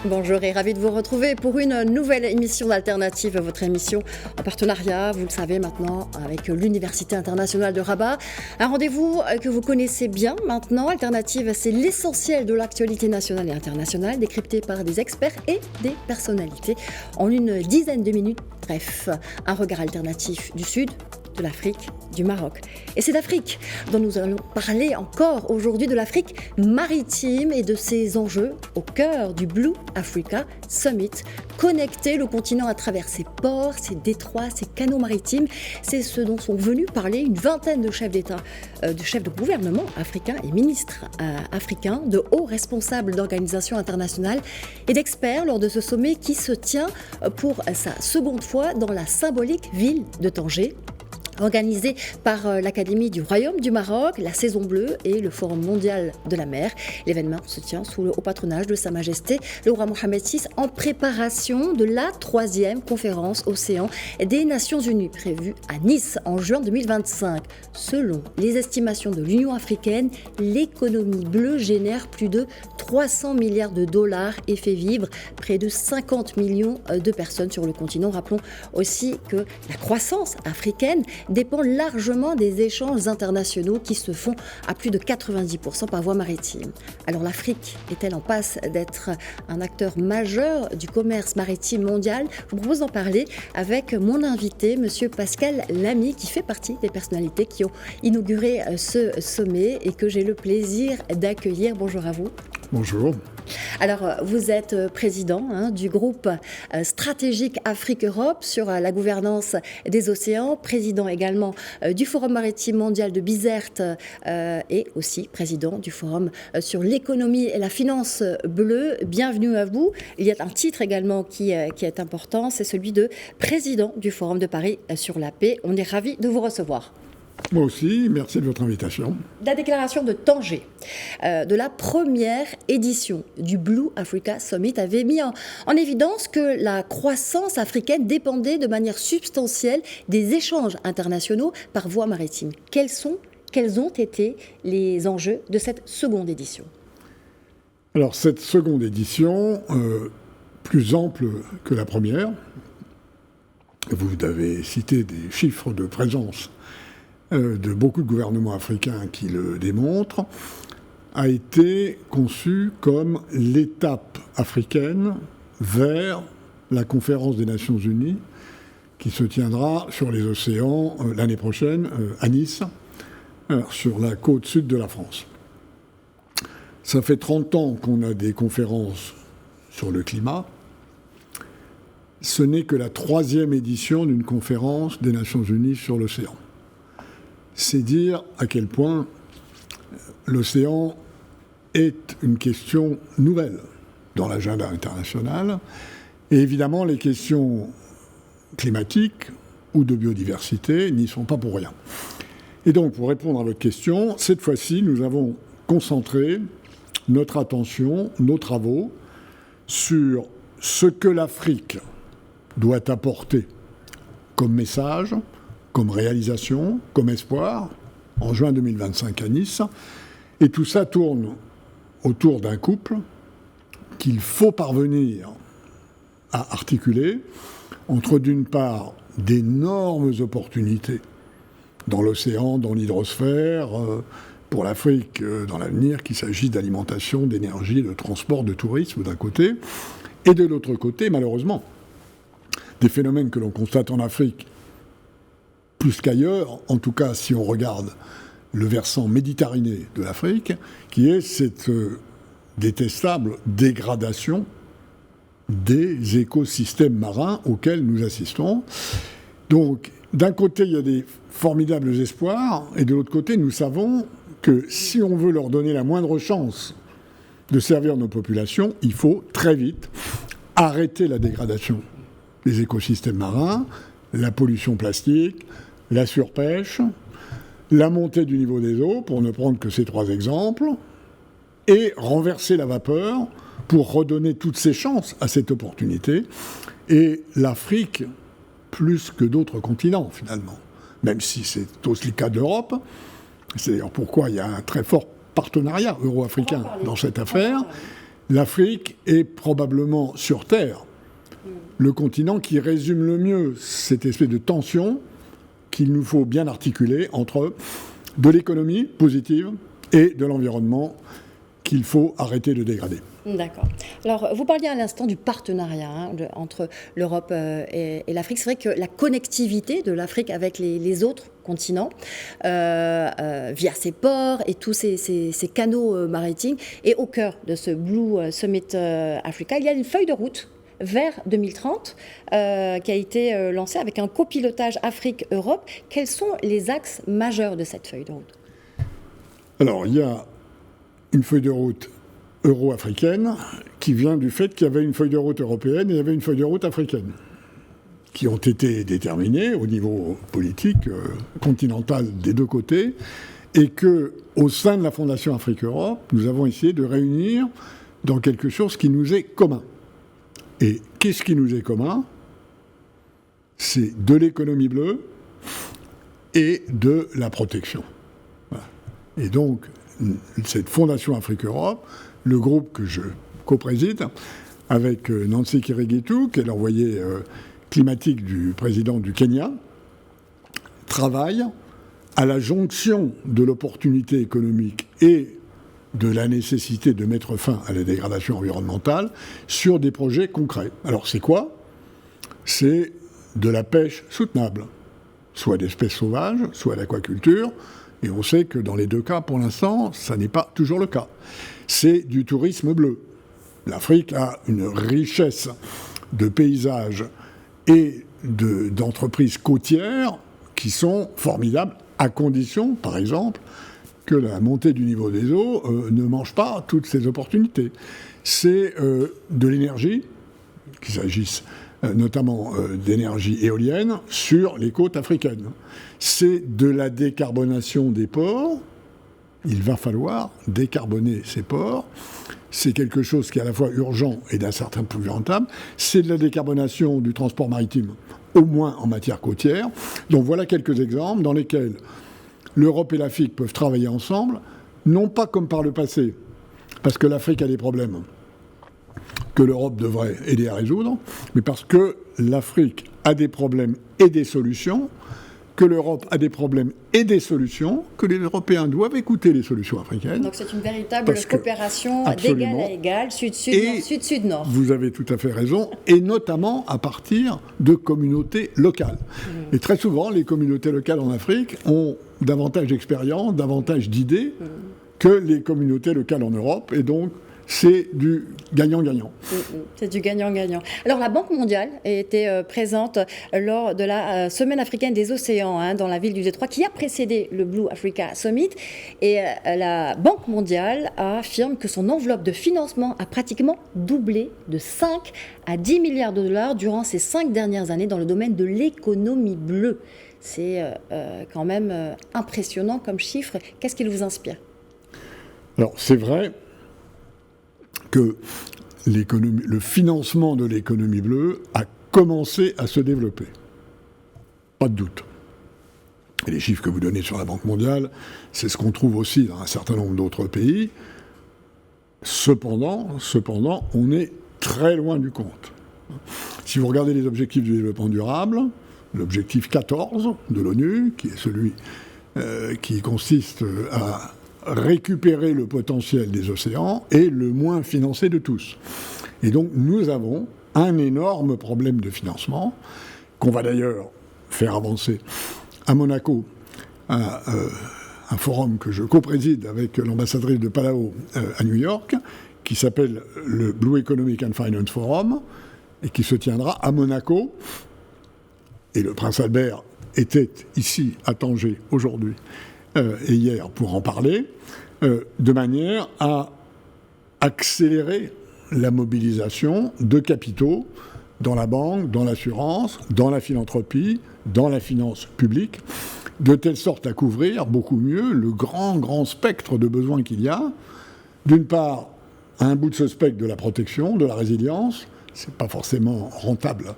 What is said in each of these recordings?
Bonjour et ravi de vous retrouver pour une nouvelle émission d'Alternative, votre émission en partenariat, vous le savez maintenant, avec l'Université internationale de Rabat. Un rendez-vous que vous connaissez bien maintenant. Alternative, c'est l'essentiel de l'actualité nationale et internationale, décrypté par des experts et des personnalités en une dizaine de minutes. Bref, un regard alternatif du Sud, de l'Afrique, du Maroc. Et c'est d'Afrique dont nous allons parler encore aujourd'hui, de l'Afrique maritime et de ses enjeux au cœur du Blue Africa Summit. Connecter le continent à travers ses ports, ses détroits, ses canaux maritimes, c'est ce dont sont venus parler une vingtaine de chefs d'État, de chefs de gouvernement africains et ministres africains, de hauts responsables d'organisations internationales et d'experts lors de ce sommet qui se tient pour sa seconde fois dans la symbolique ville de Tanger. Organisé par l'Académie du Royaume du Maroc, la Saison Bleue et le Forum mondial de la mer. L'événement se tient sous le haut patronage de Sa Majesté le roi Mohammed VI en préparation de la 3e conférence Océan des Nations Unies prévue à Nice en juin 2025. Selon les estimations de l'Union africaine, l'économie bleue génère plus de 300 milliards de dollars et fait vivre près de 50 millions de personnes sur le continent. Rappelons aussi que la croissance africaine dépend largement des échanges internationaux qui se font à plus de 90% par voie maritime. Alors l'Afrique est-elle en passe d'être un acteur majeur du commerce maritime mondial ? Je vous propose d'en parler avec mon invité, Monsieur Pascal Lamy, qui fait partie des personnalités qui ont inauguré ce sommet et que j'ai le plaisir d'accueillir. Bonjour à vous. Bonjour. Alors, vous êtes président du groupe stratégique Afrique-Europe sur la gouvernance des océans, président également du Forum maritime mondial de Bizerte et aussi président du Forum sur l'économie et la finance bleue. Bienvenue à vous. Il y a un titre également qui est important, c'est celui de président du Forum de Paris sur la paix. On est ravis de vous recevoir. Moi aussi, merci de votre invitation. La déclaration de Tanger de la première édition du Blue Africa Summit avait mis en évidence que la croissance africaine dépendait de manière substantielle des échanges internationaux par voie maritime. Quels ont été les enjeux de cette seconde édition ? Alors, cette seconde édition, plus ample que la première, vous avez cité des chiffres de présence de beaucoup de gouvernements africains qui le démontrent, a été conçue comme l'étape africaine vers la conférence des Nations Unies qui se tiendra sur les océans l'année prochaine à Nice, sur la côte sud de la France. Ça fait 30 ans qu'on a des conférences sur le climat. Ce n'est que la 3e édition d'une conférence des Nations Unies sur l'océan. C'est dire à quel point l'océan est une question nouvelle dans l'agenda international. Et évidemment, les questions climatiques ou de biodiversité n'y sont pas pour rien. Et donc, pour répondre à votre question, cette fois-ci, nous avons concentré notre attention, nos travaux, sur ce que l'Afrique doit apporter comme message, comme réalisation, comme espoir, en juin 2025 à Nice. Et tout ça tourne autour d'un couple qu'il faut parvenir à articuler entre, d'une part, d'énormes opportunités dans l'océan, dans l'hydrosphère, pour l'Afrique dans l'avenir, qu'il s'agisse d'alimentation, d'énergie, de transport, de tourisme d'un côté, et de l'autre côté, malheureusement, des phénomènes que l'on constate en Afrique plus qu'ailleurs, en tout cas si on regarde le versant méditerranéen de l'Afrique, qui est cette détestable dégradation des écosystèmes marins auxquels nous assistons. Donc, d'un côté, il y a des formidables espoirs, et de l'autre côté, nous savons que si on veut leur donner la moindre chance de servir nos populations, il faut très vite arrêter la dégradation des écosystèmes marins, la pollution plastique, la surpêche, la montée du niveau des eaux, pour ne prendre que ces 3 exemples, et renverser la vapeur pour redonner toutes ses chances à cette opportunité. Et l'Afrique, plus que d'autres continents, finalement, même si c'est aussi le cas de l'Europe, c'est d'ailleurs pourquoi il y a un très fort partenariat euro-africain dans cette affaire, l'Afrique est probablement sur Terre le continent qui résume le mieux cette espèce de tension qu'il nous faut bien articuler entre de l'économie positive et de l'environnement qu'il faut arrêter de dégrader. D'accord. Alors, vous parliez à l'instant du partenariat entre l'Europe et l'Afrique. C'est vrai que la connectivité de l'Afrique avec les autres continents, via ses ports et tous ces canaux maritimes, est au cœur de ce Blue Summit Africa. Il y a une feuille de route vers 2030 qui a été lancée avec un copilotage Afrique-Europe. Quels sont les axes majeurs de cette feuille de route ? Alors, il y a une feuille de route euro-africaine qui vient du fait qu'il y avait une feuille de route européenne et il y avait une feuille de route africaine qui ont été déterminées au niveau politique continental des deux côtés et qu'au sein de la Fondation Afrique-Europe, nous avons essayé de réunir dans quelque chose qui nous est commun. Et qu'est-ce qui nous est commun ? C'est de l'économie bleue et de la protection. Voilà. Et donc, cette Fondation Afrique-Europe, le groupe que je co-préside, avec Nancy Kirigitu, qui est l'envoyé climatique du président du Kenya, travaille à la jonction de l'opportunité économique et de la nécessité de mettre fin à la dégradation environnementale sur des projets concrets. Alors c'est quoi ? C'est de la pêche soutenable, soit d'espèces sauvages, soit d'aquaculture, et on sait que dans les deux cas, pour l'instant, ça n'est pas toujours le cas. C'est du tourisme bleu. L'Afrique a une richesse de paysages et d'entreprises côtières qui sont formidables, à condition, par exemple, que la montée du niveau des eaux ne mange pas toutes ces opportunités. C'est de l'énergie, qu'il s'agisse notamment d'énergie éolienne, sur les côtes africaines. C'est de la décarbonation des ports. Il va falloir décarboner ces ports. C'est quelque chose qui est à la fois urgent et d'un certain point de vue rentable. C'est de la décarbonation du transport maritime, au moins en matière côtière. Donc voilà quelques exemples dans lesquels l'Europe et l'Afrique peuvent travailler ensemble, non pas comme par le passé, parce que l'Afrique a des problèmes que l'Europe devrait aider à résoudre, mais parce que l'Afrique a des problèmes et des solutions, que l'Europe a des problèmes et des solutions, que les Européens doivent écouter les solutions africaines. Donc c'est une véritable coopération d'égal à égal, sud-sud-nord, sud-sud-nord. Vous avez tout à fait raison, et notamment à partir de communautés locales. Et très souvent, les communautés locales en Afrique ont davantage d'expérience, davantage d'idées que les communautés locales en Europe, et donc c'est du gagnant-gagnant. C'est du gagnant-gagnant. Alors la Banque mondiale était présente lors de la Semaine africaine des océans dans la ville du Détroit qui a précédé le Blue Africa Summit. Et la Banque mondiale affirme que son enveloppe de financement a pratiquement doublé de 5 à 10 milliards de dollars durant ces 5 dernières années dans le domaine de l'économie bleue. C'est quand même impressionnant comme chiffre. Qu'est-ce qui vous inspire ? Alors c'est vrai que le financement de l'économie bleue a commencé à se développer. Pas de doute. Et les chiffres que vous donnez sur la Banque mondiale, c'est ce qu'on trouve aussi dans un certain nombre d'autres pays. Cependant, on est très loin du compte. Si vous regardez les objectifs du développement durable, l'objectif 14 de l'ONU, qui est celui qui consiste à récupérer le potentiel des océans, est le moins financé de tous. Et donc nous avons un énorme problème de financement qu'on va d'ailleurs faire avancer à Monaco, à un forum que je co-préside avec l'ambassadrice de Palau à New York, qui s'appelle le Blue Economic and Finance Forum, et qui se tiendra à Monaco. Et le prince Albert était ici à Tanger aujourd'hui et hier pour en parler, de manière à accélérer la mobilisation de capitaux dans la banque, dans l'assurance, dans la philanthropie, dans la finance publique, de telle sorte à couvrir beaucoup mieux le grand spectre de besoins qu'il y a. D'une part, à un bout de ce spectre de la protection, de la résilience, c'est pas forcément rentable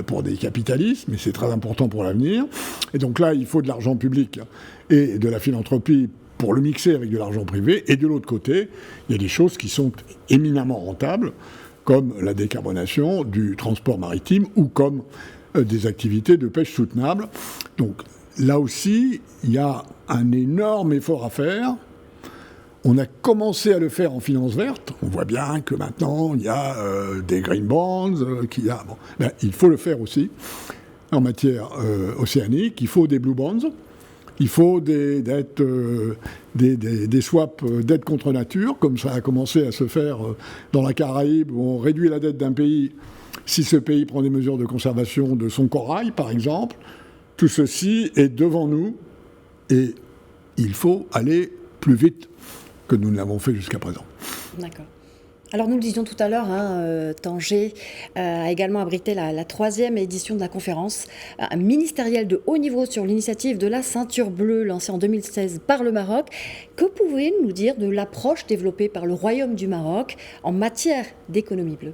pour des capitalistes, mais c'est très important pour l'avenir. Et donc là, il faut de l'argent public et de la philanthropie pour le mixer avec de l'argent privé, et de l'autre côté, il y a des choses qui sont éminemment rentables, comme la décarbonation du transport maritime ou comme des activités de pêche soutenable. Donc là aussi, il y a un énorme effort à faire. On a commencé à le faire en finance verte. On voit bien que maintenant, il y a des green bonds, il faut le faire aussi en matière océanique. Il faut des blue bonds. Il faut des dettes, des swaps dettes contre nature, comme ça a commencé à se faire dans la Caraïbe, où on réduit la dette d'un pays si ce pays prend des mesures de conservation de son corail, par exemple. Tout ceci est devant nous et il faut aller plus vite que nous ne l'avons fait jusqu'à présent. D'accord. Alors nous le disions tout à l'heure, Tanger a également abrité la 3e édition de la conférence ministérielle de haut niveau sur l'initiative de la ceinture bleue lancée en 2016 par le Maroc. Que pouvez-vous nous dire de l'approche développée par le Royaume du Maroc en matière d'économie bleue ?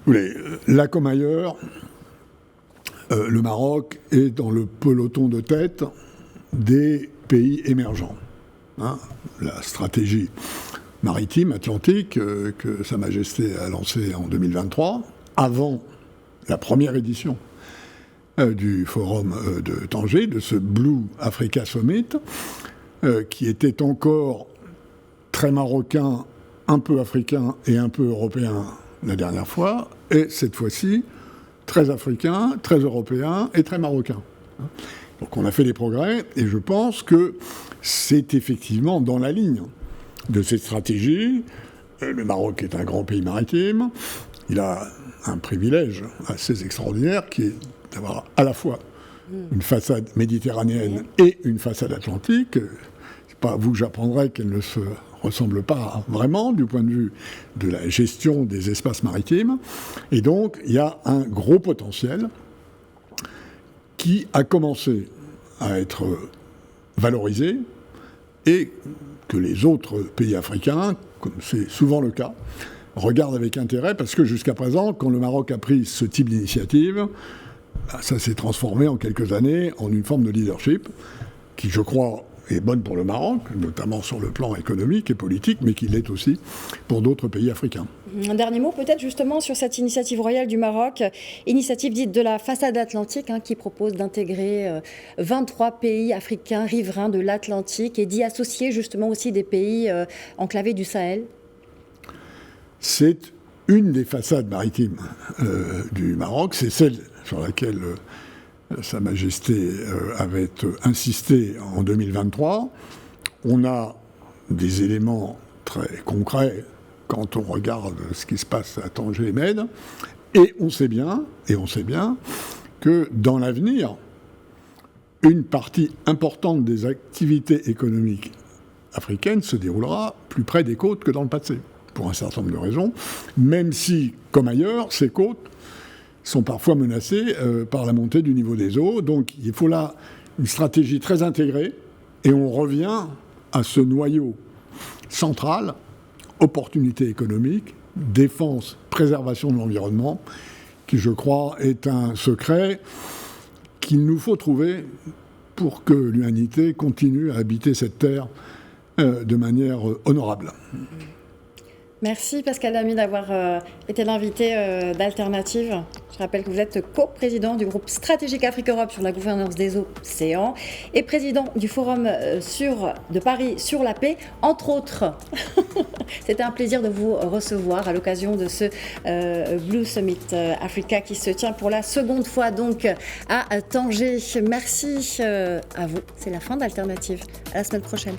Oui, là comme ailleurs, le Maroc est dans le peloton de tête des pays émergents. La stratégie maritime atlantique que Sa Majesté a lancée en 2023, avant la première édition du forum de Tanger, de ce Blue Africa Summit, qui était encore très marocain, un peu africain et un peu européen la dernière fois, et cette fois-ci, très africain, très européen et très marocain. Donc on a fait des progrès, et je pense que c'est effectivement dans la ligne de cette stratégie. Le Maroc est un grand pays maritime. Il a un privilège assez extraordinaire qui est d'avoir à la fois une façade méditerranéenne et une façade atlantique. C'est pas à vous que j'apprendrai qu'elle ne se ressemble pas vraiment du point de vue de la gestion des espaces maritimes. Et donc, il y a un gros potentiel qui a commencé à être valorisé et que les autres pays africains, comme c'est souvent le cas, regardent avec intérêt parce que jusqu'à présent, quand le Maroc a pris ce type d'initiative, ça s'est transformé en quelques années en une forme de leadership qui, je crois, est bonne pour le Maroc, notamment sur le plan économique et politique, mais qui l'est aussi pour d'autres pays africains. Un dernier mot peut-être justement sur cette initiative royale du Maroc, initiative dite de la façade atlantique, qui propose d'intégrer 23 pays africains riverains de l'Atlantique et d'y associer justement aussi des pays enclavés du Sahel. C'est une des façades maritimes du Maroc, c'est celle sur laquelle Sa Majesté avait insisté en 2023. On a des éléments très concrets quand on regarde ce qui se passe à Tanger et Med, et on sait bien que dans l'avenir, une partie importante des activités économiques africaines se déroulera plus près des côtes que dans le passé, pour un certain nombre de raisons, même si, comme ailleurs, ces côtes sont parfois menacées par la montée du niveau des eaux. Donc il faut là une stratégie très intégrée, et on revient à ce noyau central, opportunité économique, défense, préservation de l'environnement, qui, je crois, est un secret qu'il nous faut trouver pour que l'humanité continue à habiter cette terre de manière honorable. Merci Pascal Lamy d'avoir été l'invité d'Alternative. Je rappelle que vous êtes co-président du groupe stratégique Afrique-Europe sur la gouvernance des océans et président du forum de Paris sur la paix, entre autres. C'était un plaisir de vous recevoir à l'occasion de ce Blue Summit Africa qui se tient pour la seconde fois donc à Tanger. Merci à vous. C'est la fin d'Alternative. À la semaine prochaine.